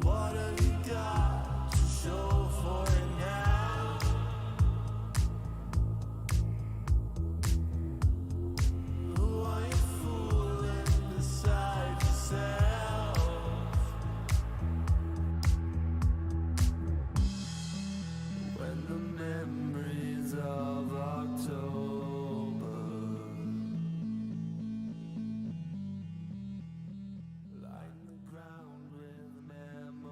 What have you got to show for it now? Who are you fooling beside yourself? When the memories of October line the ground with memories.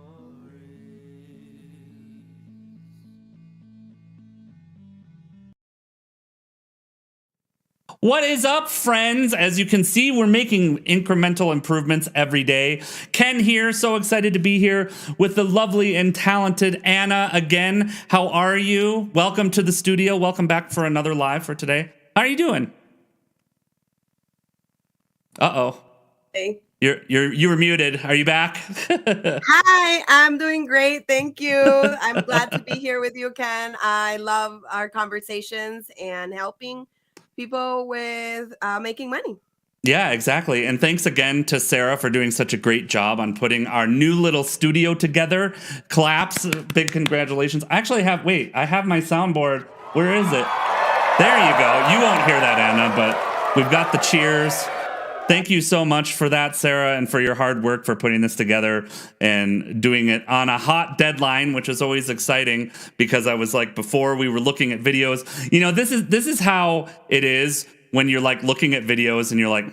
What is up, friends? As you can see, we're making incremental improvements every day. Ken here, so excited to be here with the lovely and talented Anna again. How are you? Welcome to the studio. Welcome back for another live for today. How are you doing? Uh-oh. Hey. You were muted. Are you back? Hi, I'm doing great. Thank you. I'm glad to be here with you, Ken. I love our conversations and helping people with making money. Yeah, exactly. And thanks again to Sarah for doing such a great job on putting our new little studio together. Claps, big congratulations. I actually have, I have my soundboard. Where is it? There you go. You won't hear that, Anna, but we've got the cheers. Thank you so much for that, Sarah, and for your hard work for putting this together and doing it on a hot deadline, which is always exciting because I was like, before we were looking at videos, you know, this is how it is when you're like looking at videos and you're like,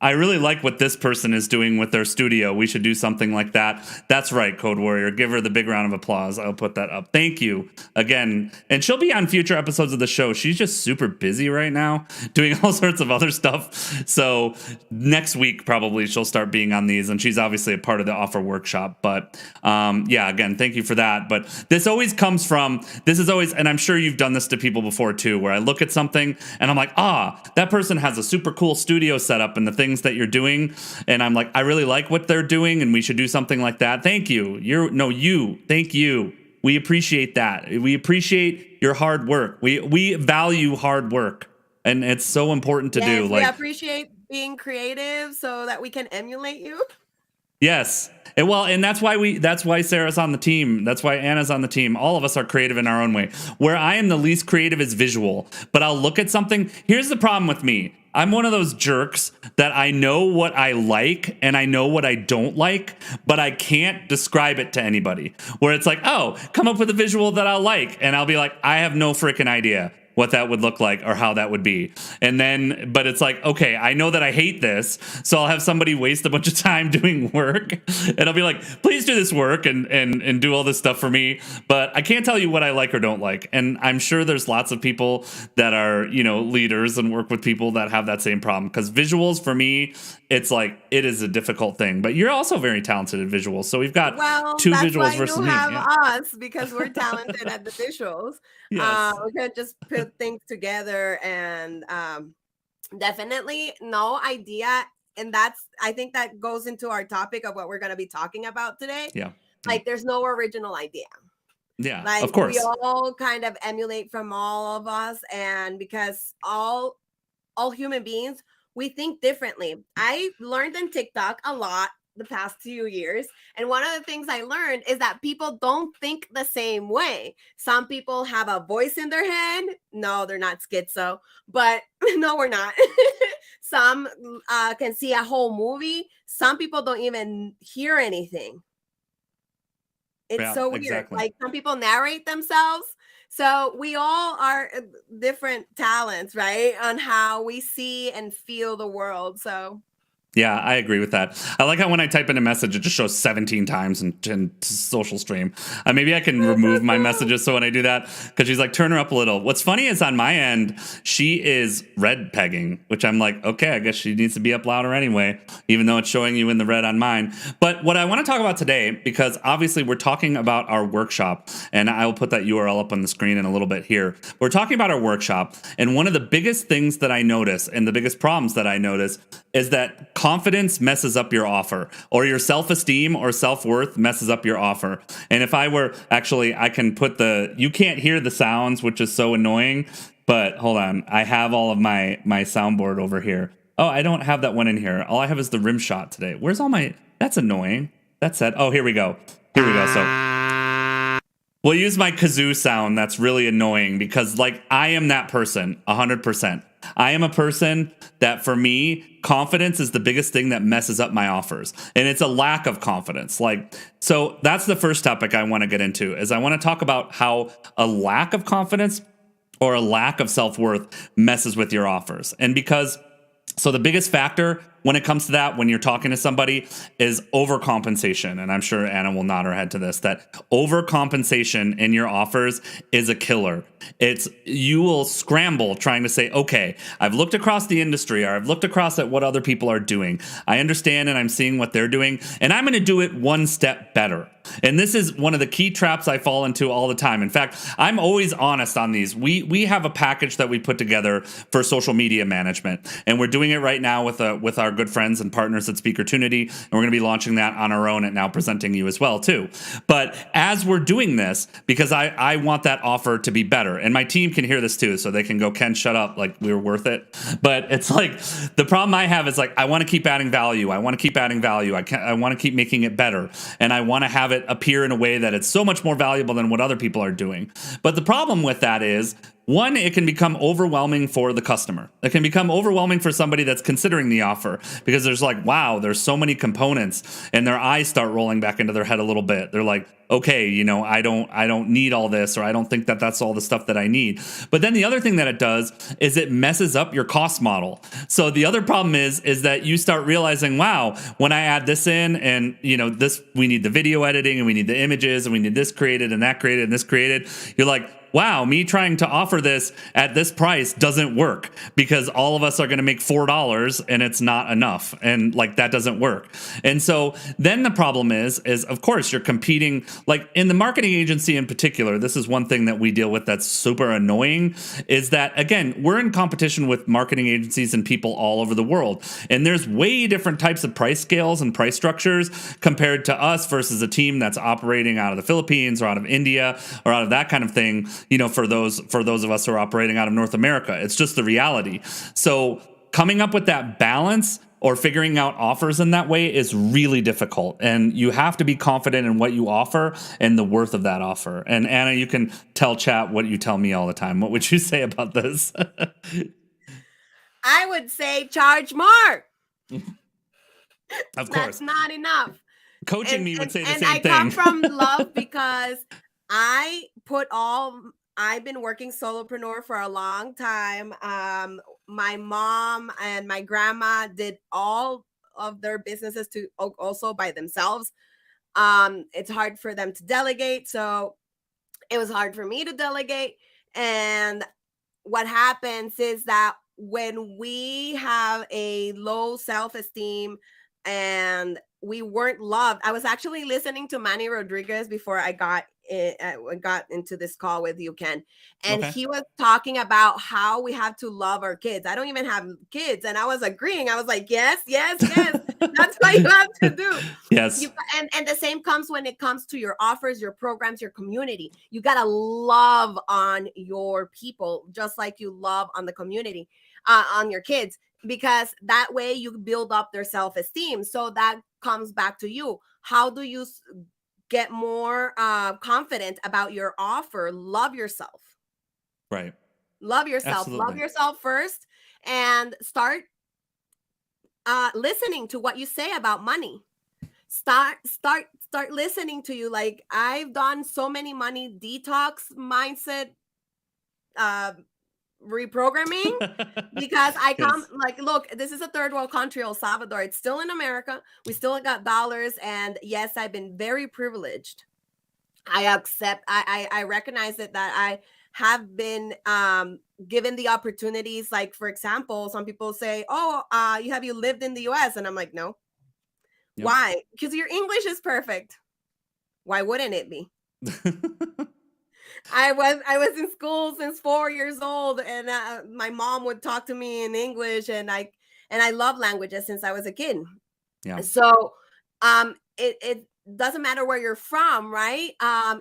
I really like what this person is doing with their studio. We should do something like that. That's right, Code Warrior. Give her the big round of applause. I'll put that up. Thank you again. And she'll be on future episodes of the show. She's just super busy right now doing all sorts of other stuff. So next week, probably she'll start being on these. And she's obviously a part of the offer workshop. But yeah, again, thank you for that. But this always comes from, and I'm sure you've done this to people before too, where I look at something and I'm like, that person has a super cool studio setup and the things that you're doing, and I'm like, I really like what they're doing and we should do something like that. Thank you. Thank you. We appreciate that. We appreciate your hard work. We value hard work, and it's so important to do. We appreciate being creative so that we can emulate you. Yes. And that's why Sarah's on the team. That's why Anna's on the team. All of us are creative in our own way. Where I am the least creative is visual. But I'll look at something. Here's the problem with me. I'm one of those jerks that I know what I like and I know what I don't like, but I can't describe it to anybody. Where it's like, come up with a visual that I'll like. And I'll be like, I have no freaking idea what that would look like or how that would be. And then, but it's like, okay, I know that I hate this, so I'll have somebody waste a bunch of time doing work, and I'll be like, please do this work and do all this stuff for me, but I can't tell you what I like or don't like. And I'm sure there's lots of people that are, leaders and work with people that have that same problem, because visuals for me, it's like, it is a difficult thing. But you're also very talented at visuals, so we've got two visuals versus me. That's why you have us, because we're talented at the visuals. Yes. We can just put things together, and definitely no idea. And I think that goes into our topic of what we're going to be talking about today. Yeah. Like, there's no original idea. Yeah, like, of course. We all kind of emulate from all of us, and because all human beings, we think differently. I learned in TikTok a lot the past 2 years, and one of the things I learned is that people don't think the same way. Some people have a voice in their head. No, they're not schizo, but no, we're not. Some can see a whole movie. Some people don't even hear anything. It's so weird. Exactly. Like, some people narrate themselves. So we all are different talents, right? On how we see and feel the world. So yeah, I agree with that. I like how when I type in a message, it just shows 17 times in social stream. Maybe I can remove my messages so when I do that, because she's like, turn her up a little. What's funny is on my end, she is red pegging, which I'm like, okay, I guess she needs to be up louder anyway, even though it's showing you in the red on mine. But what I want to talk about today, because obviously we're talking about our workshop, and I will put that URL up on the screen in a little bit here. We're talking about our workshop, and one of the biggest things that I notice, and the biggest problems that I notice, is that confidence messes up your offer, or your self-esteem or self-worth messes up your offer. And if I were, actually, I can put you can't hear the sounds, which is so annoying, But hold on, I have all of my soundboard over here. Oh, I don't have that one in here. All I have is the rim shot today. Where's all my? That's annoying. That's it. Oh, here we go. Here we go. So we'll use my kazoo sound. That's really annoying because, like, I am that person 100%. I am a person that, for me, confidence is the biggest thing that messes up my offers. And it's a lack of confidence. Like, so that's the first topic I want to get into is I want to talk about how a lack of confidence or a lack of self-worth messes with your offers. And because, so the biggest factor when it comes to that, when you're talking to somebody, is overcompensation. And I'm sure Anna will nod her head to this, that overcompensation in your offers is a killer. It's, you will scramble trying to say, okay, I've looked across the industry, or I've looked across at what other people are doing. I understand and I'm seeing what they're doing, and I'm going to do it one step better. And this is one of the key traps I fall into all the time. In fact, I'm always honest on these. We have a package that we put together for social media management, and we're doing it right now with our good friends and partners at Speakertunity, and we're going to be launching that on our own at Now Presenting You as well too. But as we're doing this, because I want that offer to be better, and my team can hear this too, so they can go, Ken, shut up, like, we were worth it. But it's like, the problem I have is, like, I want to keep adding value. I want to keep adding value. I want to keep making it better, and I want to have it appear in a way that it's so much more valuable than what other people are doing. But the problem with that is, one, it can become overwhelming for the customer. It can become overwhelming for somebody that's considering the offer, because there's like, wow, there's so many components, and their eyes start rolling back into their head a little bit. They're like, okay, you know, I don't need all this, or I don't think that that's all the stuff that I need. But then the other thing that it does is it messes up your cost model. So the other problem is that you start realizing, wow, when I add this in, and, you know, this, we need the video editing, and we need the images, and we need this created and that created and this created. You're like, wow, me trying to offer this at this price doesn't work, because all of us are going to make $4 and it's not enough. And, like, that doesn't work. And so then the problem is of course you're competing, like in the marketing agency in particular. This is one thing that we deal with that's super annoying, is that, again, we're in competition with marketing agencies and people all over the world. And there's way different types of price scales and price structures compared to us versus a team that's operating out of the Philippines or out of India or out of that kind of thing. You know, for those of us who are operating out of North America, it's just the reality. So coming up with that balance or figuring out offers in that way is really difficult. And you have to be confident in what you offer and the worth of that offer. And Anna, you can tell chat what you tell me all the time. What would you say about this? I would say charge more. Of course. That's not enough. Coaching me would say the same thing. And I come thing. from love, because I've been working solopreneur for a long time. My mom and my grandma did all of their businesses also by themselves. It's hard for them to delegate, so it was hard for me to delegate. And what happens is that when we have a low self-esteem and we weren't loved, I was actually listening to Manny Rodriguez before I got into this call with you, Ken, and Okay. he was talking about how we have to love our kids. I don't even have kids, and I was agreeing. I was like, yes, that's what you have to do. Yes. And the same comes when it comes to your offers, your programs, your community. You gotta love on your people just like you love on the community, on your kids, because that way you build up their self-esteem. So that comes back to you. How do you get more confident about your offer? Love yourself. Right. Love yourself. Absolutely. Love yourself first, and start listening to what you say about money. Start listening to you. Like, I've done so many money detox mindset reprogramming, because I come, Yes. like, look, this is a third world country, El Salvador. It's still in America. We still got dollars. And yes, I've been very privileged. I accept, I recognize that I have been given the opportunities. Like, for example, some people say, oh, you lived in the US? And I'm like, no. Yep. Why? Because your English is perfect. Why wouldn't it be? I was in school since 4 years old, and my mom would talk to me in English, and I love languages since I was a kid. Yeah. So it doesn't matter where you're from, right?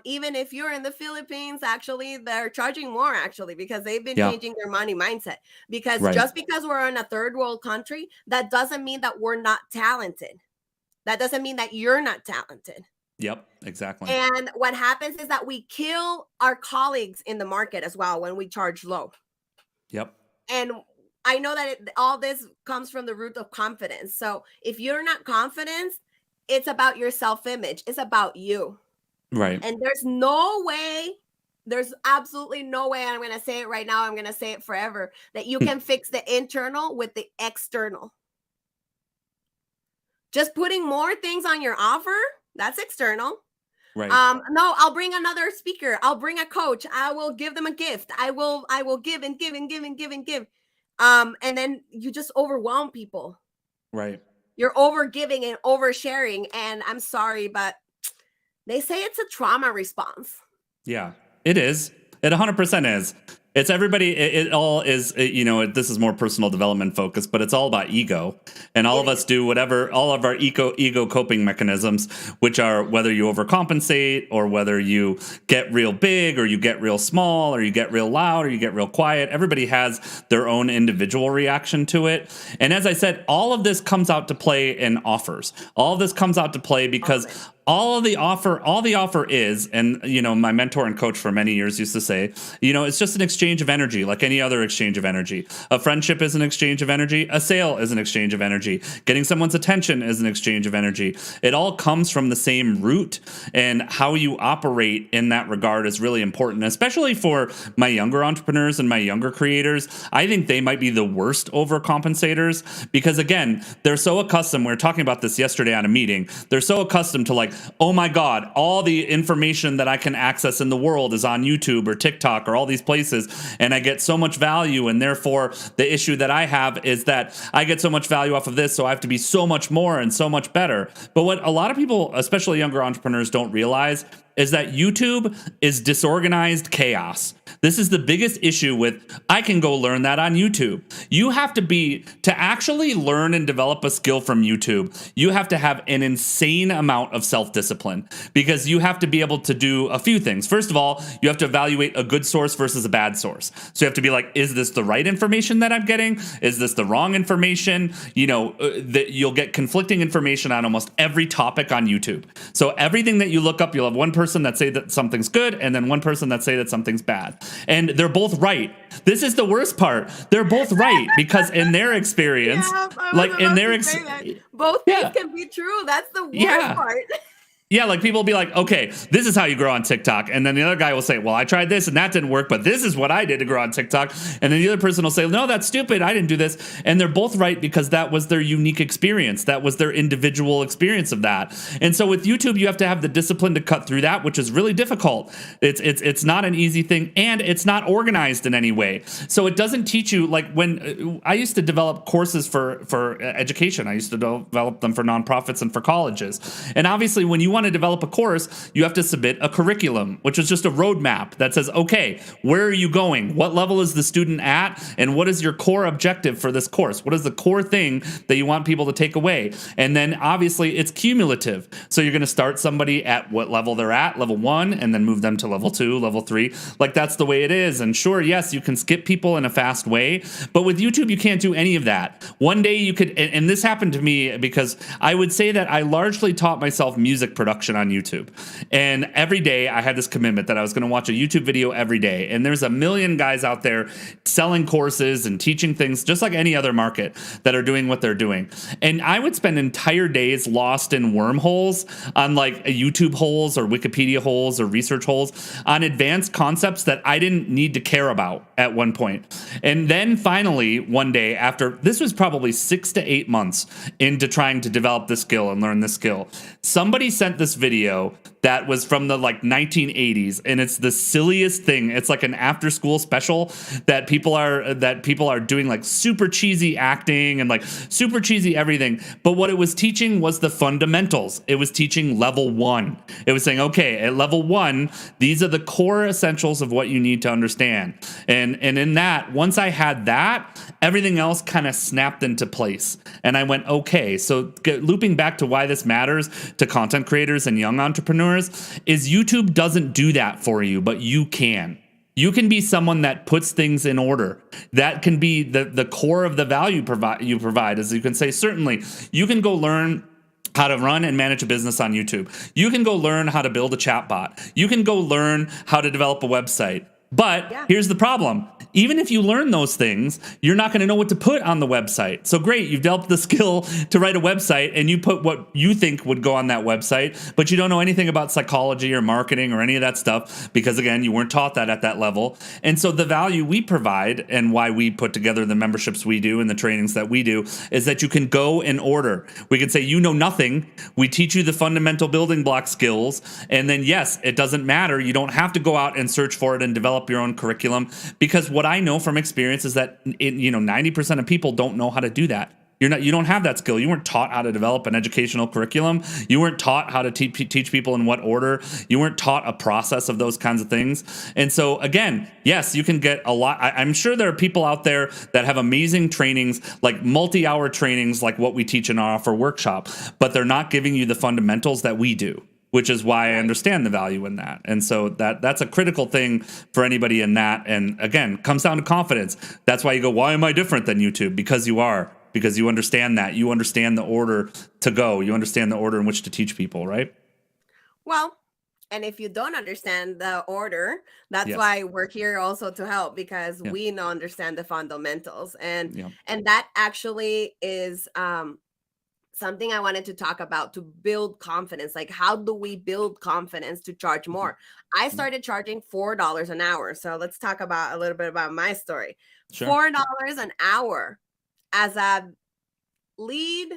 Even if you're in the Philippines, actually, they're charging more actually because they've been Yeah. changing their money mindset. Because Right. just because we're in a third world country, that doesn't mean that we're not talented. That doesn't mean that you're not talented. Yep. Exactly. And what happens is that we kill our colleagues in the market as well when we charge low. Yep. And I know that all this comes from the root of confidence. So if you're not confident, it's about your self-image. It's about you. Right. And there's no way, there's absolutely no way, I'm going to say it right now, I'm going to say it forever, that you can fix the internal with the external. Just putting more things on your offer, that's external. Right. No, I'll bring another speaker. I'll bring a coach. I will give them a gift. I will give and give and give and give and give. And then you just overwhelm people. Right. You're over giving and oversharing. And I'm sorry, but they say it's a trauma response. Yeah, it is. It 100% is. It's everybody. It all is, this is more personal development focused, but it's all about ego. And all of us do whatever, all of our ego coping mechanisms, which are whether you overcompensate or whether you get real big or you get real small or you get real loud or you get real quiet. Everybody has their own individual reaction to it. And as I said, all of this comes out to play in offers. All of this comes out to play because all the offer is, and my mentor and coach for many years used to say, it's just an exchange of energy, like any other exchange of energy. A friendship is an exchange of energy. A sale is an exchange of energy. Getting someone's attention is an exchange of energy. It all comes from the same root, and how you operate in that regard is really important, especially for my younger entrepreneurs and my younger creators. I think they might be the worst overcompensators because, again, they're so accustomed. We were talking about this yesterday on a meeting. They're so accustomed to like, oh my God, all the information that I can access in the world is on YouTube or TikTok or all these places, and I get so much value, and therefore the issue that I have is that I get so much value off of this, so I have to be so much more and so much better. But what a lot of people, especially younger entrepreneurs, don't realize is that YouTube is disorganized chaos. This is the biggest issue with, I can go learn that on YouTube. You have to actually learn and develop a skill from YouTube, you have to have an insane amount of self-discipline, because you have to be able to do a few things. First of all, you have to evaluate a good source versus a bad source. So you have to be like, is this the right information that I'm getting? Is this the wrong information? You'll get conflicting information on almost every topic on YouTube. So everything that you look up, you'll have one person that say that something's good and then one person that say that something's bad. And they're both right. This is the worst part. They're both right because in their experience, both things can be true. That's the worst part. Yeah, like people will be like, okay, this is how you grow on TikTok. And then the other guy will say, well, I tried this and that didn't work, but this is what I did to grow on TikTok. And then the other person will say, no, that's stupid. I didn't do this. And they're both right because that was their unique experience. That was their individual experience of that. And so with YouTube, you have to have the discipline to cut through that, which is really difficult. It's not an easy thing, and it's not organized in any way. So it doesn't teach you, like when I used to develop courses for education, I used to develop them for nonprofits and for colleges. And obviously when you want to develop a course, you have to submit a curriculum, which is just a roadmap that says, okay, where are you going? What level is the student at? And what is your core objective for this course? What is the core thing that you want people to take away? And then obviously it's cumulative. So you're going to start somebody at what level they're at, level 1, and then move them to level 2, level 3. Like that's the way it is. And sure, yes, you can skip people in a fast way, but with YouTube, you can't do any of that. One day you could, and this happened to me because I would say that I largely taught myself music production on YouTube. And every day I had this commitment that I was going to watch a YouTube video every day. And there's a million guys out there selling courses and teaching things just like any other market that are doing what they're doing. And I would spend entire days lost in wormholes on like YouTube holes or Wikipedia holes or research holes on advanced concepts that I didn't need to care about at one point. And then finally, one day after, this was probably 6 to 8 months into trying to develop this skill and learn this skill, somebody sent sent this video that was from the like 1980s, and it's the silliest thing. It's like an after school special that people are doing like super cheesy acting and like super cheesy everything. But what it was teaching was the fundamentals. It was teaching level 1. It was saying, okay, at level 1, these are the core essentials of what you need to understand. And in that, once I had that, everything else kind of snapped into place. And I went, okay, so looping back to why this matters to content creators and young entrepreneurs is YouTube doesn't do that for you, but you can. You can be someone that puts things in order. That can be the core of the value you provide. As you can say, certainly, you can go learn how to run and manage a business on YouTube. You can go learn how to build a chatbot. You can go learn how to develop a website. But here's the problem. Even if you learn those things, you're not going to know what to put on the website. So great, you've developed the skill to write a website and you put what you think would go on that website, but you don't know anything about psychology or marketing or any of that stuff because, again, you weren't taught that at that level. And so the value we provide and why we put together the memberships we do and the trainings that we do is that you can go in order. We can say you know nothing. We teach you the fundamental building block skills. And then, yes, it doesn't matter. You don't have to go out and search for it and develop your own curriculum, because what I know from experience is that 90% of people don't know how to do that. You don't have that skill. You weren't taught how to develop an educational curriculum. You weren't taught how to teach people in what order. You weren't taught a process of those kinds of things. And so again, yes, you can get a lot. I'm sure there are people out there that have amazing trainings, like multi-hour trainings, like what we teach in our offer workshop, but they're not giving you the fundamentals that we do, which is why I understand the value in that. And so that's a critical thing for anybody in that. And again, comes down to confidence. That's why you go, why am I different than YouTube? Because you are, because you understand that. You understand the order to go. You understand the order in which to teach people, right? Well, and if you don't understand the order, that's why we're here also to help, because we don't understand the fundamentals. And that actually is something I wanted to talk about to build confidence. Like, how do we build confidence to charge more? I started charging $4 an hour. So let's talk about a little bit about my story. Sure. $4 an hour as a lead.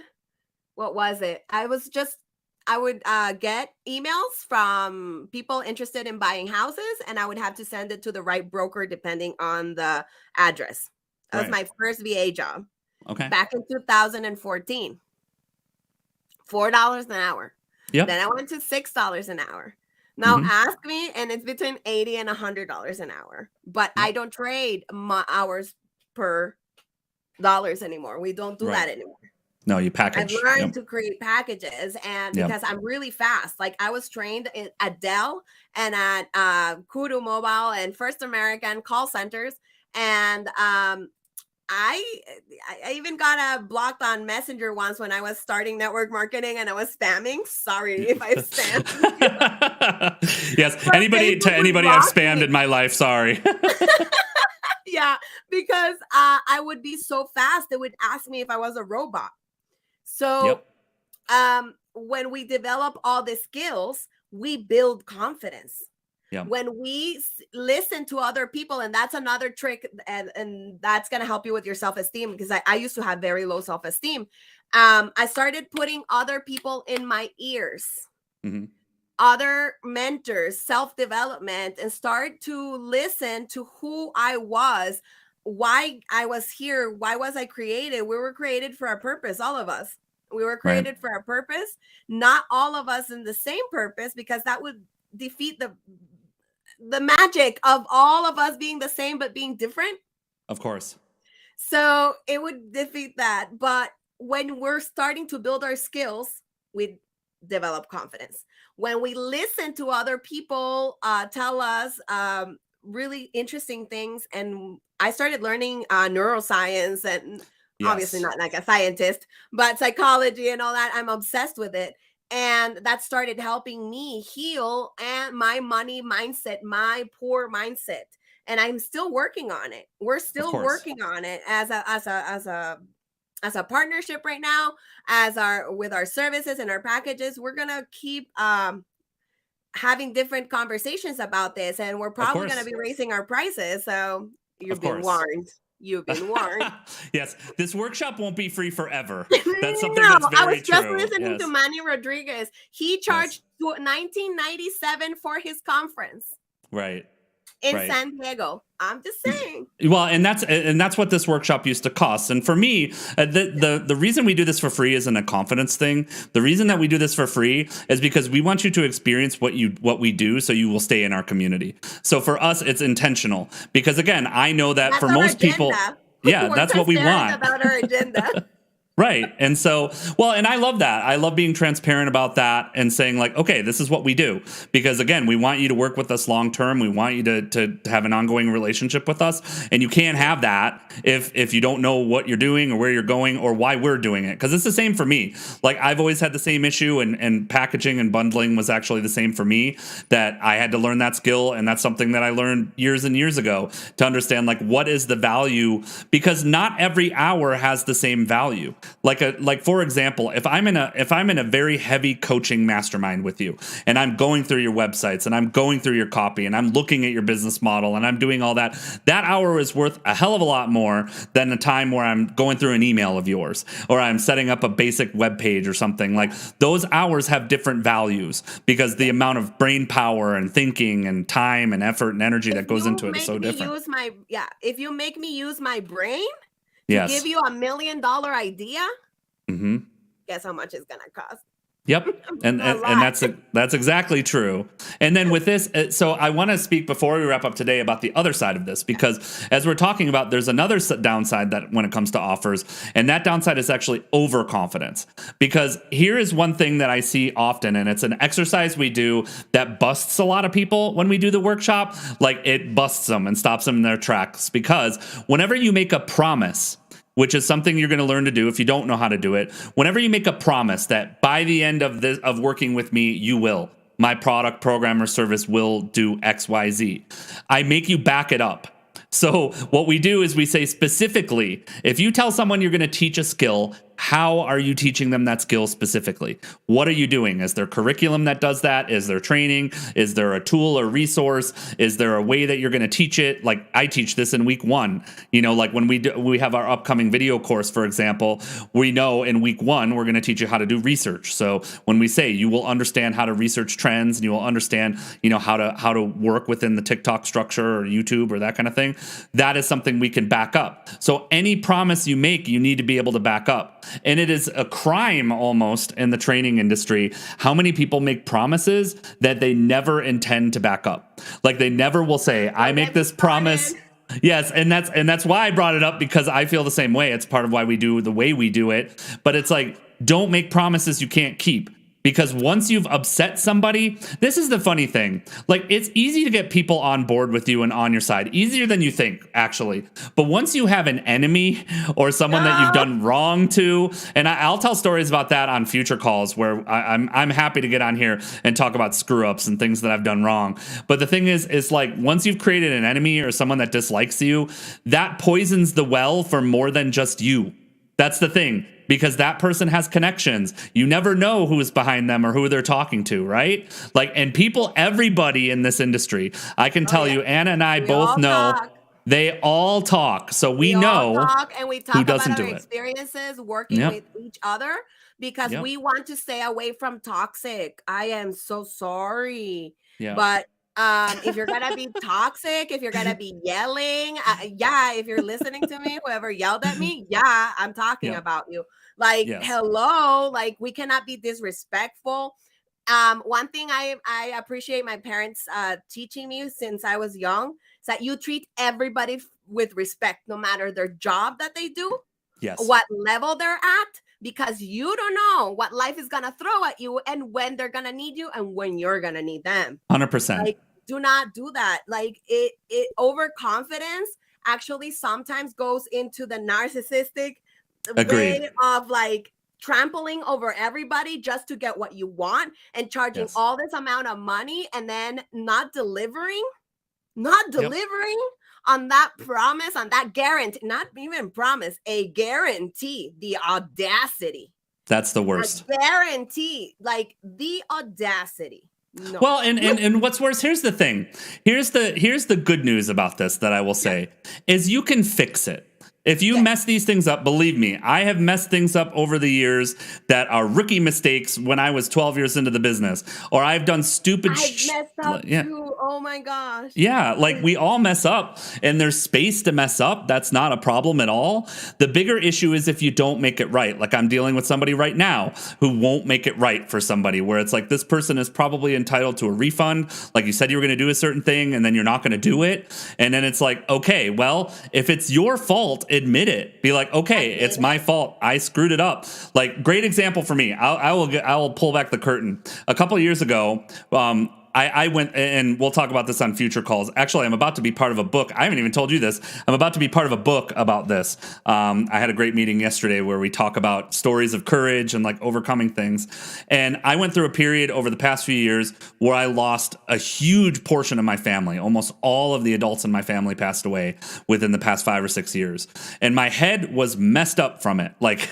What was it? I would get emails from people interested in buying houses, and I would have to send it to the right broker depending on the address. That was my first VA job. Okay. Back in 2014. $4 an hour. Yep. Then I went to $6 an hour. Now ask me, and it's between $80 and $100 an hour. But I don't trade my hours per dollars anymore. We don't do that anymore. No, you package. I've learned to create packages, and because I'm really fast. Like, I was trained at Dell and at Kudu Mobile and First American call centers, and I even got blocked on Messenger once when I was starting network marketing and I was spamming. Sorry if I spammed. Yes, but anybody I've spammed in my life. Sorry. Yeah, because I would be so fast, they would ask me if I was a robot. So when we develop all the skills, we build confidence. Yeah. When we listen to other people, and that's another trick, and that's going to help you with your self-esteem, because I used to have very low self-esteem. I started putting other people in my ears, other mentors, self-development, and start to listen to who I was, why I was here, why was I created. We were created for a purpose, all of us. We were created for a purpose, not all of us in the same purpose, because that would defeat the magic of all of us being the same but being different. Of course. So it would defeat that. But when we're starting to build our skills, we develop confidence. When we listen to other people tell us really interesting things, and I started learning neuroscience, and obviously not like a scientist, but psychology and all that. I'm obsessed with it. And that started helping me heal and my money mindset, my poor mindset. And I'm still working on it. We're still working on it as a partnership right now, with our services and our packages. We're gonna keep having different conversations about this, and we're probably gonna be raising our prices. So you're being warned. You've been warned. Yes, this workshop won't be free forever. That's something No, that's I very was just true. listening Yes. to Manny Rodriguez. He charged 1997 for his conference Right. in Right. San Diego. I'm just saying. Well, and that's what this workshop used to cost. And for me, the reason we do this for free isn't a confidence thing. The reason that we do this for free is because we want you to experience what we do, so you will stay in our community. So for us, it's intentional because again, I know that That's for our most people, agenda. yeah, We're that's what we transparent want. about our agenda. Right. And so, well, and I love that. I love being transparent about that and saying like, okay, this is what we do. Because again, we want you to work with us long term. We want you to have an ongoing relationship with us. And you can't have that if you don't know what you're doing or where you're going or why we're doing it. Because it's the same for me. Like I've always had the same issue, and packaging and bundling was actually the same for me, that I had to learn that skill. And that's something that I learned years and years ago to understand like what is the value, because not every hour has the same value. Like for example, if I'm in a very heavy coaching mastermind with you, and I'm going through your websites and I'm going through your copy and I'm looking at your business model and I'm doing all that, that hour is worth a hell of a lot more than the time where I'm going through an email of yours or I'm setting up a basic web page or something. Like those hours have different values because the amount of brain power and thinking and time and effort and energy that goes into it is so different. If you make me use my brain to Yes. give you $1 million idea, Mm-hmm. guess how much it's gonna cost? Yep. And A lot. that's exactly true. And then with this, so I want to speak before we wrap up today about the other side of this, because as we're talking about, there's another downside that when it comes to offers, and that downside is actually overconfidence. Because here is one thing that I see often, and it's an exercise we do that busts a lot of people when we do the workshop. Like it busts them and stops them in their tracks, because whenever you make a promise, which is something you're going to learn to do if you don't know how to do it. Whenever you make a promise that by the end of working with me, you will, my product, program, or service will do X, Y, Z. I make you back it up. So what we do is we say specifically, if you tell someone you're going to teach a skill, how are you teaching them that skill specifically? What are you doing? Is there curriculum that does that? Is there training? Is there a tool or resource? Is there a way that you're going to teach it? Like I teach this in week 1. You know, like when we have our upcoming video course, for example, we know in week 1 we're going to teach you how to do research. So when we say you will understand how to research trends and you will understand, you know, how to work within the TikTok structure or YouTube or that kind of thing, that is something we can back up. So any promise you make, you need to be able to back up. And it is a crime almost in the training industry how many people make promises that they never intend to back up. Like they never will say, I make this promise. Yes, and that's why I brought it up, because I feel the same way. It's part of why we do the way we do it. But it's like, don't make promises you can't keep. Because once you've upset somebody, this is the funny thing. Like, it's easy to get people on board with you and on your side, easier than you think, actually. But once you have an enemy or someone that you've done wrong to, and I'll tell stories about that on future calls where I'm happy to get on here and talk about screw ups and things that I've done wrong. But the thing is like, once you've created an enemy or someone that dislikes you, that poisons the well for more than just you. That's the thing. Because that person has connections. You never know who is behind them or who they're talking to, right? Like, and people, everybody in this industry, I can tell you, Anna and I both know they all talk. So we know all talk, and we talk who about doesn't our do it. experiences working with each other, because we want to stay away from toxic. I am so sorry. Yeah. But if you're gonna be toxic, if you're gonna be yelling, if you're listening to me, whoever yelled at me, I'm talking about you. Like, hello, like we cannot be disrespectful. One thing I appreciate my parents teaching me since I was young is that you treat everybody with respect, no matter their job that they do, what level they're at, because you don't know what life is gonna throw at you and when they're gonna need you and when you're gonna need them. 100%. Like, do not do that. Like it overconfidence actually sometimes goes into the narcissistic way of like trampling over everybody just to get what you want and charging all this amount of money and then not delivering on that promise, on that guarantee, not even promise, a guarantee, the audacity. That's the worst. A guarantee, like the audacity. No. Well, and what's worse, here's the thing. Here's the good news about this that I will say is you can fix it. If you Yeah. mess these things up, believe me, I have messed things up over the years that are rookie mistakes when I was 12 years into the business, or I've done stupid I've messed up yeah. too. Oh my gosh. Yeah, like we all mess up and there's space to mess up. That's not a problem at all. The bigger issue is if you don't make it right. Like I'm dealing with somebody right now who won't make it right for somebody, where it's like this person is probably entitled to a refund. Like you said, you were going to do a certain thing and then you're not going to do it. And then it's like, okay, well, if it's your fault, admit it. Be like, okay, it's my fault. I screwed it up. Like great example for me. I will pull back the curtain. A couple of years ago, I went, and we'll talk about this on future calls. Actually, I'm about to be part of a book. I haven't even told you this. I'm about to be part of a book about this. I had a great meeting yesterday where we talk about stories of courage and like overcoming things. And I went through a period over the past few years where I lost a huge portion of my family. Almost all of the adults in my family passed away within the past 5 or 6 years. And my head was messed up from it. Like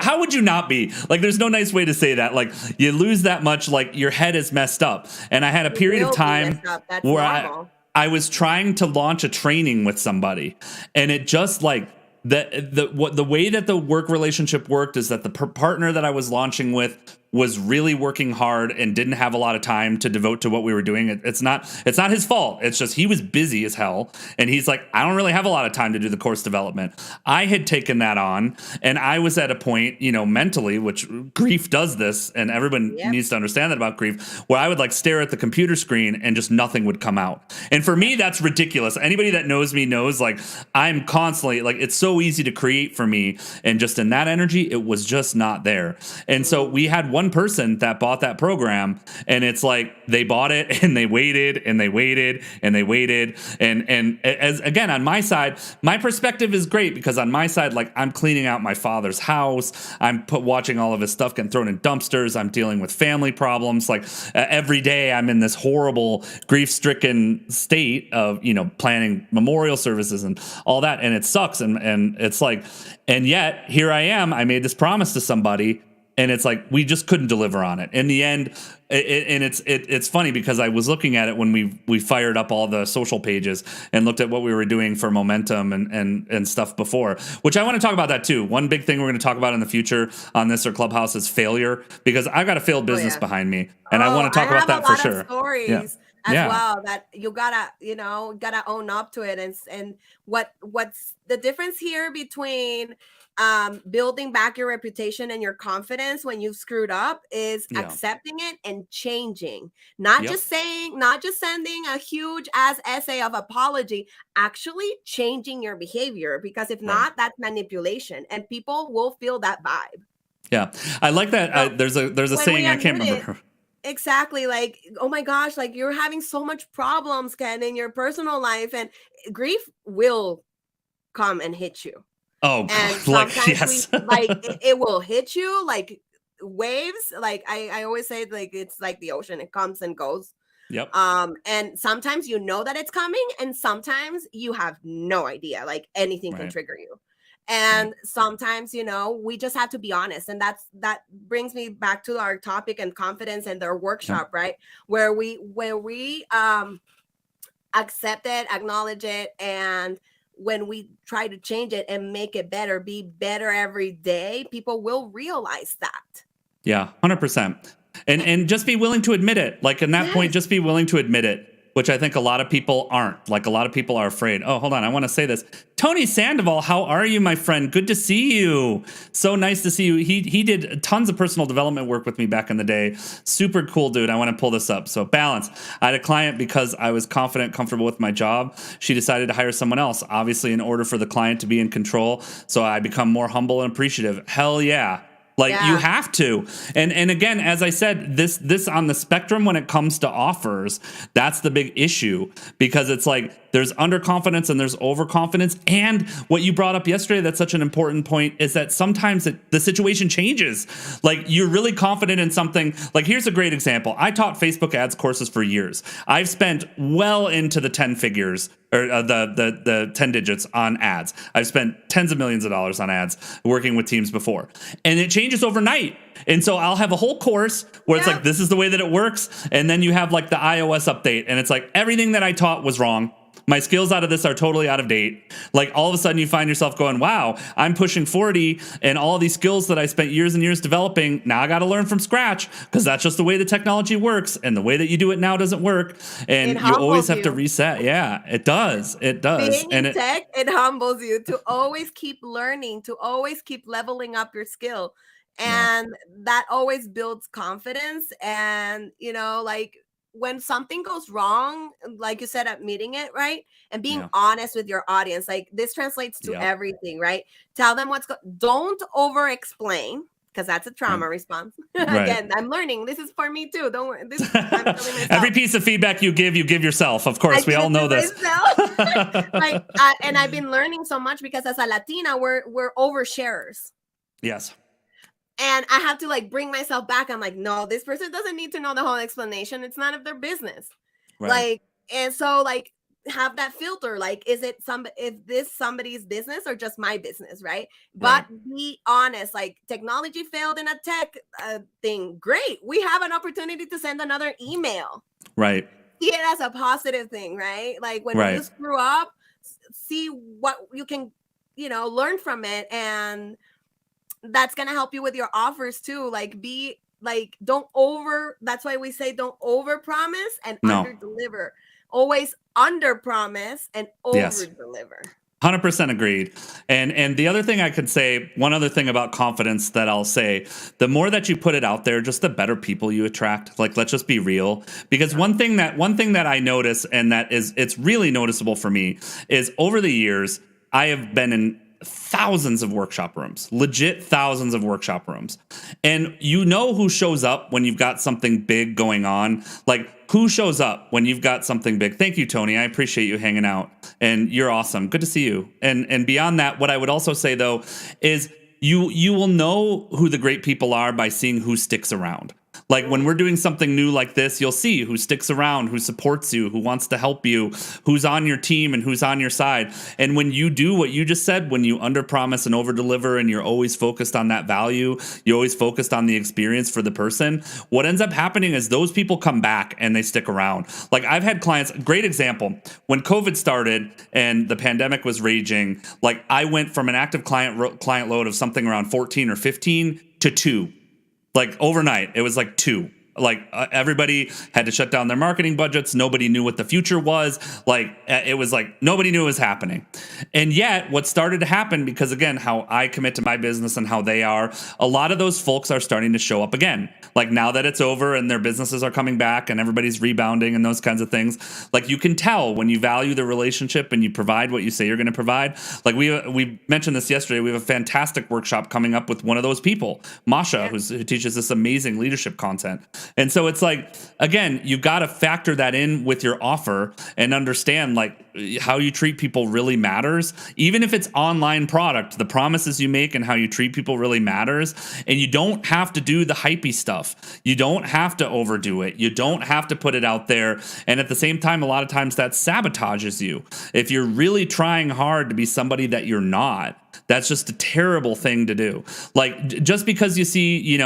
how would you not be? Like there's no nice way to say that. Like you lose that much, like your head is messed up. And I had a period of time where I was trying to launch a training with somebody, and it just like the way that the work relationship worked is that the partner that I was launching with was really working hard and didn't have a lot of time to devote to what we were doing. It's not his fault. It's just he was busy as hell. And he's like, I don't really have a lot of time to do the course development. I had taken that on, and I was at a point, mentally, which grief does this, and everyone needs to understand that about grief, where I would like stare at the computer screen and just nothing would come out. And for me, that's ridiculous. Anybody that knows me knows like I'm constantly like, it's so easy to create for me. And just in that energy, it was just not there. And so we had one person that bought that program, and it's like they bought it and they waited and they waited and they waited. And as again, on my side, my perspective is great because on my side, like I'm cleaning out my father's house. I'm watching all of his stuff getting thrown in dumpsters. I'm dealing with family problems. Like every day I'm in this horrible grief-stricken state of, planning memorial services and all that. And it sucks. And it's like, and yet here I am, I made this promise to somebody, and it's like we just couldn't deliver on it in the end. It's funny because I was looking at it when we fired up all the social pages and looked at what we were doing for momentum and stuff before, which I want to talk about that too. One big thing we're going to talk about in the future on this or Clubhouse is failure, because I got a failed business behind me, and I want to talk about that for sure. Stories as well that you gotta own up to it, and what's the difference here between building back your reputation and your confidence when you've screwed up is accepting it and changing, not just sending a huge ass essay of apology, actually changing your behavior, because if not, that's manipulation and people will feel that vibe. Yeah. I like that. There's a saying, I can't remember. Exactly. Like, oh my gosh, like you're having so much problems, Ken, in your personal life, and grief will come and hit you. Oh, and like, sometimes it will hit you like waves. Like I always say, like it's like the ocean, it comes and goes. Yep. And sometimes you know that it's coming, and sometimes you have no idea. Like anything can trigger you. And sometimes, we just have to be honest. And that brings me back to our topic and confidence and their workshop, right? Where we accept it, acknowledge it, and when we try to change it and make it better, be better every day, people will realize that. Yeah, 100%. And just be willing to admit it. Like in that point, just be willing to admit it, which I think a lot of people aren't. Like a lot of people are afraid. Oh, hold on. I want to say this. Tony Sandoval, how are you, my friend? Good to see you. So nice to see you. He did tons of personal development work with me back in the day. Super cool dude. I want to pull this up. So balance. I had a client because I was confident, comfortable with my job. She decided to hire someone else, obviously in order for the client to be in control. So I become more humble and appreciative. Hell yeah. Like you have to. And again, as I said, this on the spectrum when it comes to offers, that's the big issue, because it's like there's underconfidence and there's overconfidence. And what you brought up yesterday, that's such an important point, is that sometimes the situation changes. Like you're really confident in something. Like here's a great example. I taught Facebook ads courses for years. I've spent well into the 10 figures or the 10 digits on ads. I've spent tens of millions of dollars on ads working with teams before, and it changes overnight. And so I'll have a whole course where it's like, this is the way that it works. And then you have like the iOS update, and it's like everything that I taught was wrong. My skills out of this are totally out of date. Like all of a sudden you find yourself going, wow, I'm pushing 40 and all these skills that I spent years and years developing, now I got to learn from scratch because that's just the way the technology works. And the way that you do it now doesn't work. And It you always have to humbles you. reset. Yeah, it does. It does. Being And in tech, it humbles you to always keep learning, to always keep leveling up your skill. yeah, And that always builds confidence. And, like when something goes wrong, like you said, admitting it, right? And being yeah, honest with your audience, like this translates to yeah, everything, right? Tell them don't over explain because that's a trauma response. right. Again, I'm learning. This is for me too. Don't worry. I'm telling myself. Every piece of feedback you give yourself. Of course, we give all it know to this. myself. And I've been learning so much because as a Latina, we're oversharers. Yes. And I have to like bring myself back. I'm like, no, this person doesn't need to know the whole explanation. It's none of their business. Right. Like, and so like have that filter. Like, is this somebody's business or just my business? Right. But be honest, like technology failed in a tech thing. Great. We have an opportunity to send another email. Right. See it as a positive thing, right? Like when you screw up, see what you can, learn from it. And that's going to help you with your offers too. Like that's why we say don't over promise and under deliver. Always under promise and over deliver. 100% agreed. And the other thing I could say, one other thing about confidence that I'll say, the more that you put it out there, just the better people you attract. Like, let's just be real. Because one thing that I notice, and it's really noticeable for me, is over the years, I have been in thousands of workshop rooms, legit thousands of workshop rooms. And you know who shows up when you've got something big going on? Like, who shows up when you've got something big? Thank you, Tony. I appreciate you hanging out. And you're awesome. Good to see you. And beyond that, what I would also say, though, is you will know who the great people are by seeing who sticks around. Like when we're doing something new like this, you'll see who sticks around, who supports you, who wants to help you, who's on your team and who's on your side. And when you do what you just said, when you underpromise and overdeliver and you're always focused on that value, you're always focused on the experience for the person, what ends up happening is those people come back and they stick around. Like I've had clients, great example, when COVID started and the pandemic was raging, like I went from an active client load of something around 14 or 15 to 2. Like overnight, it was like 2. Like everybody had to shut down their marketing budgets. Nobody knew what the future was. Like it was like nobody knew it was happening. And yet what started to happen, because again, how I commit to my business and how they are, a lot of those folks are starting to show up again. Like now that it's over and their businesses are coming back and everybody's rebounding and those kinds of things, like you can tell when you value the relationship and you provide what you say you're going to provide. Like we mentioned this yesterday. We have a fantastic workshop coming up with one of those people, Masha, who teaches this amazing leadership content. And so it's like, again, you got to factor that in with your offer and understand like how you treat people really matters. Even if it's online product, the promises you make and how you treat people really matters. And you don't have to do the hypey stuff. You don't have to overdo it. You don't have to put it out there. And at the same time, a lot of times that sabotages you. If you're really trying hard to be somebody that you're not, that's just a terrible thing to do. Like just because you see,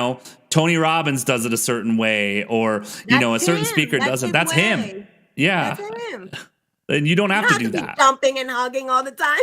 Tony Robbins does it a certain way, or a certain speaker does it. That's him. Yeah. That's him. And you don't have to do be that. Jumping and hugging all the time.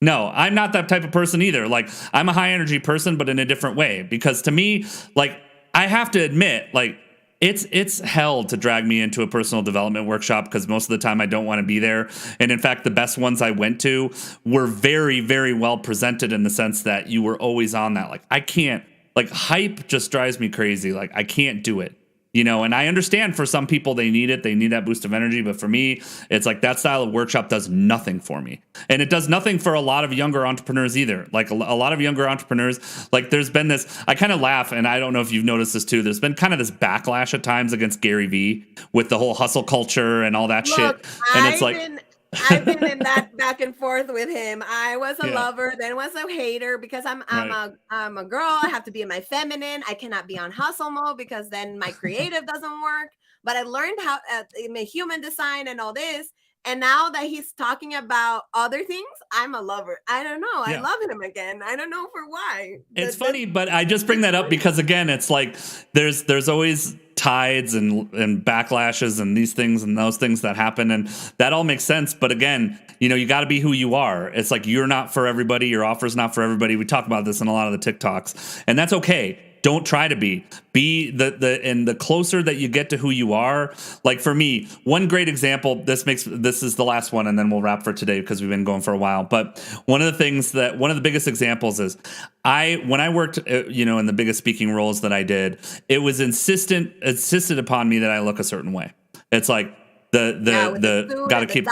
No, I'm not that type of person either. Like I'm a high energy person, but in a different way. Because to me, like I have to admit, like it's hell to drag me into a personal development workshop because most of the time I don't want to be there. And in fact, the best ones I went to were very, very well presented in the sense that you were always on that. Like I can't. Like hype just drives me crazy. Like I can't do it, and I understand for some people they need it. They need that boost of energy. But for me, it's like that style of workshop does nothing for me. And it does nothing for a lot of younger entrepreneurs either. Like a lot of younger entrepreneurs, like there's been this, I kind of laugh, and I don't know if you've noticed this too. There's been kind of this backlash at times against Gary Vee with the whole hustle culture and all that shit. And it's like, I've been in that back and forth with him. I was a lover, then was a hater because I'm a girl. I have to be in my feminine. I cannot be on hustle mode because then my creative doesn't work. But I learned how in human design and all this. And now that he's talking about other things, I'm a lover. I don't know. I love him again. I don't know for why. It's funny, but I just bring that up because again, it's like there's always tides and backlashes and these things and those things that happen, and that all makes sense. But again, you got to be who you are. It's like you're not for everybody. Your offer's not for everybody. We talk about this in a lot of the TikToks, and that's okay. Don't try to be and the closer that you get to who you are. Like for me, one great example, this is the last one, and then we'll wrap for today because we've been going for a while. But one of the biggest examples is when I worked, in the biggest speaking roles that I did, it was insisted upon me that I look a certain way. It's like, the got to keep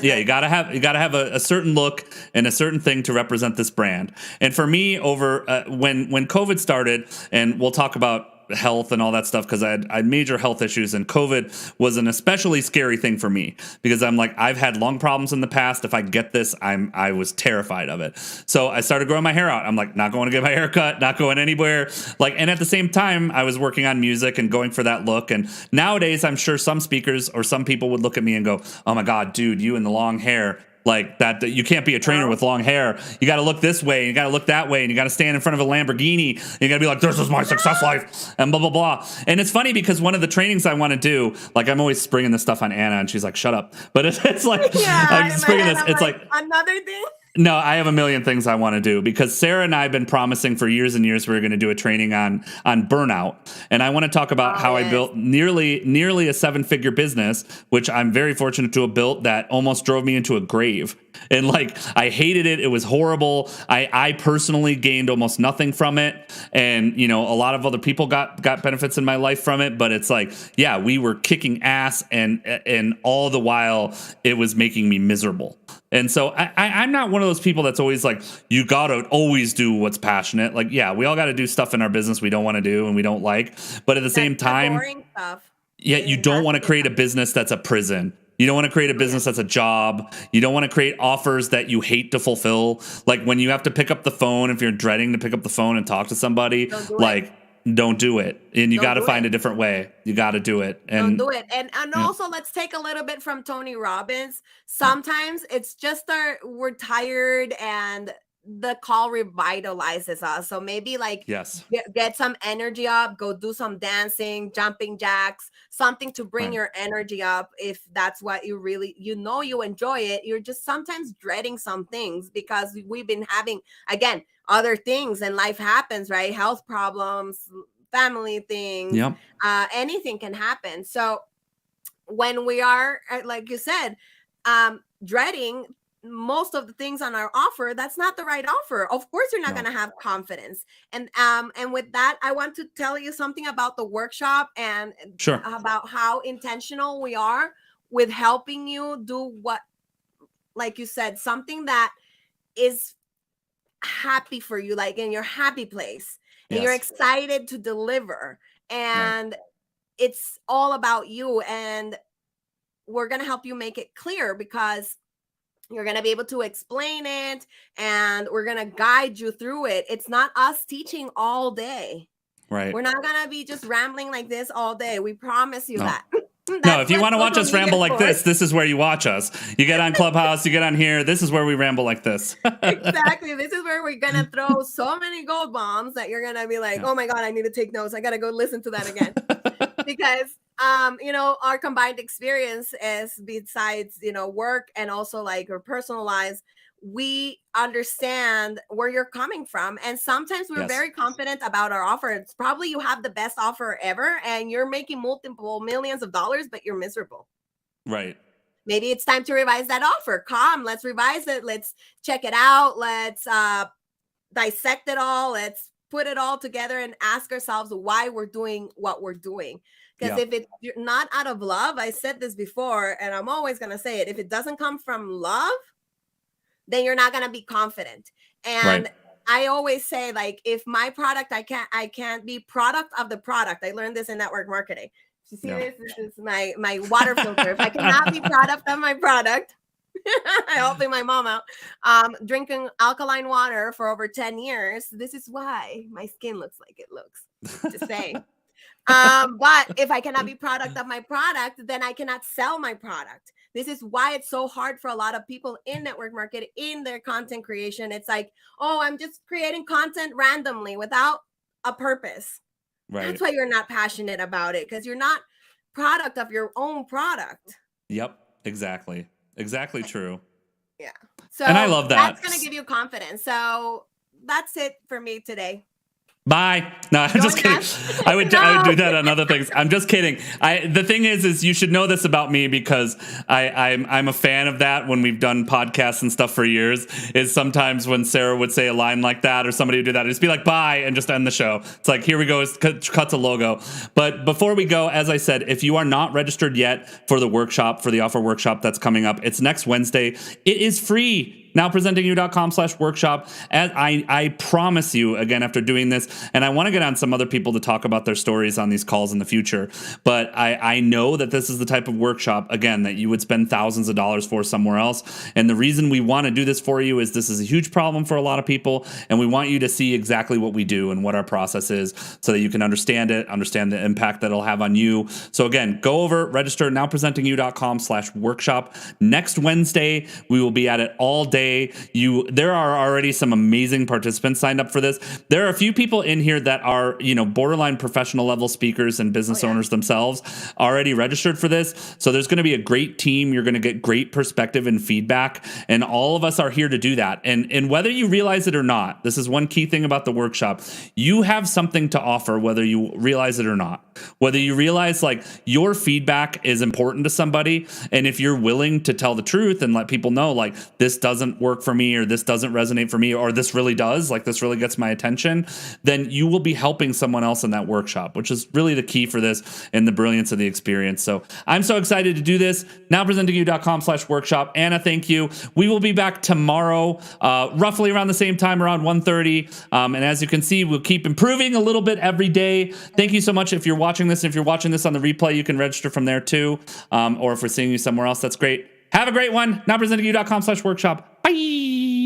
you got to have a certain look and a certain thing to represent this brand. And for me, over when COVID started, and we'll talk about health and all that stuff, because I had major health issues, and COVID was an especially scary thing for me because I'm like, I've had lung problems in the past. If I get this, I was terrified of it. So I started growing my hair out. I'm like, not going to get my hair cut, not going anywhere. And at the same time, I was working on music and going for that look. And nowadays, I'm sure some speakers or some people would look at me and go, oh my God, dude, you and the long hair. Like that you can't be a trainer with long hair. You got to look this way, you got to look that way, and you got to stand in front of a Lamborghini, and you got to be like, this is my success life, and blah blah blah. And it's funny because one of the trainings I want to do, like, I'm always springing this stuff on Anna, and she's like, shut up. But it's like, I'm springing this. It's like another thing. No, I have a million things I want to do, because Sarah and I have been promising for years and years we were going to do a training on burnout. And I want to talk about how I built nearly a 7-figure business, which I'm very fortunate to have built, that almost drove me into a grave. And I hated it. It was horrible. I personally gained almost nothing from it. And, a lot of other people got benefits in my life from it. But it's like, yeah, we were kicking ass, and all the while it was making me miserable. And so I'm not one of those people that's always like, you got to always do what's passionate. Like, yeah, we all got to do stuff in our business we don't want to do and we don't like. But at the same time, boring stuff. Yeah, you don't want to create a business that's a prison. You don't want to create a business that's a job. You don't want to create offers that you hate to fulfill. Like when you have to pick up the phone, if you're dreading to pick up the phone and talk to somebody, don't do it. And you got to find a different way. You got to do it. And don't do it. And also, let's take a little bit from Tony Robbins. Sometimes it's just we're tired and the call revitalizes us. So maybe get some energy up, go do some dancing, jumping jacks, something to bring your energy up. If that's what you really, you enjoy it. You're just sometimes dreading some things because we've been having, again, other things, and life happens, right? Health problems, family things, anything can happen. So when we are, like you said, dreading most of the things on our offer, that's not the right offer. Of course, you're not going to have confidence. And with that, I want to tell you something about the workshop and about how intentional we are with helping you do what, like you said, something that is happy for you, like in your happy place, and you're excited to deliver, and it's all about you. And we're going to help you make it clear, because you're going to be able to explain it, and we're going to guide you through it. It's not us teaching all day. Right. We're not going to be just rambling like this all day. We promise you that. No, if you want to watch us ramble like this is where you watch us. You get on Clubhouse, you get on here. This is where we ramble like this. Exactly. This is where we're going to throw so many gold bombs that you're going to be like, oh my God, I need to take notes. I got to go listen to that again. Because, our combined experience is, besides, work and also like your personal lives, we understand where you're coming from. And sometimes we're very confident about our offer. It's probably you have the best offer ever and you're making multiple millions of dollars, but you're miserable. Right. Maybe it's time to revise that offer. Come, let's revise it. Let's check it out. Let's dissect it all. Let's put it all together and ask ourselves why we're doing what we're doing. Because if it's not out of love, I said this before, and I'm always going to say it, if it doesn't come from love, then you're not going to be confident. And I always say, like, if my product, I can't be product of the product. I learned this in network marketing. You see this? This is my water filter. If I cannot be product of my product, I helping my mom out. Drinking alkaline water for over 10 years. This is why my skin looks like it looks. Just saying. But if I cannot be product of my product, then I cannot sell my product. This is why it's so hard for a lot of people in network marketing, in their content creation. It's like, oh, I'm just creating content randomly without a purpose. Right. That's why you're not passionate about it, because you're not product of your own product. Yep. Exactly true. Yeah. So And I love that. That's going to give you confidence. So that's it for me today. Bye. No, I'm just kidding. I would do that on other things. I'm just kidding. The thing is you should know this about me, because I'm a fan of that. When we've done podcasts and stuff for years, is sometimes when Sarah would say a line like that, or somebody would do that, I'd just be like, bye, and just end the show. It's like, here we go, cuts a logo. But before we go, as I said, if you are not registered yet for the workshop, for the offer workshop that's coming up, it's next Wednesday. It is free. NowPresentingYou.com/workshop. As I promise you, again, after doing this, and I want to get on some other people to talk about their stories on these calls in the future, but I know that this is the type of workshop, again, that you would spend thousands of dollars for somewhere else. And the reason we want to do this for you is this is a huge problem for a lot of people, and we want you to see exactly what we do and what our process is, so that you can understand it, understand the impact that it'll have on you. So again, go over, register, NowPresentingYou.com/workshop. Next Wednesday, we will be at it all day. There are already some amazing participants signed up for this. There are a few people in here that are, borderline professional level speakers and business owners themselves already registered for this. So there's going to be a great team. You're going to get great perspective and feedback. And all of us are here to do that. And whether you realize it or not, this is one key thing about the workshop. You have something to offer, whether you realize it or not. Whether you realize like your feedback is important to somebody. And if you're willing to tell the truth and let people know, like, this doesn't work for me, or this doesn't resonate for me, or this really does, like, this really gets my attention, then you will be helping someone else in that workshop, which is really the key for this and the brilliance of the experience. So I'm so excited to do this. NowPresentingYou.com/workshop. Anna, thank you. We will be back tomorrow, roughly around the same time, around 1:30. And as you can see, we'll keep improving a little bit every day. Thank you so much. If you're watching this, if you're watching this on the replay, you can register from there too. Or if we're seeing you somewhere else, that's great. Have a great one. NowPresentingYou.com/workshop. Bye.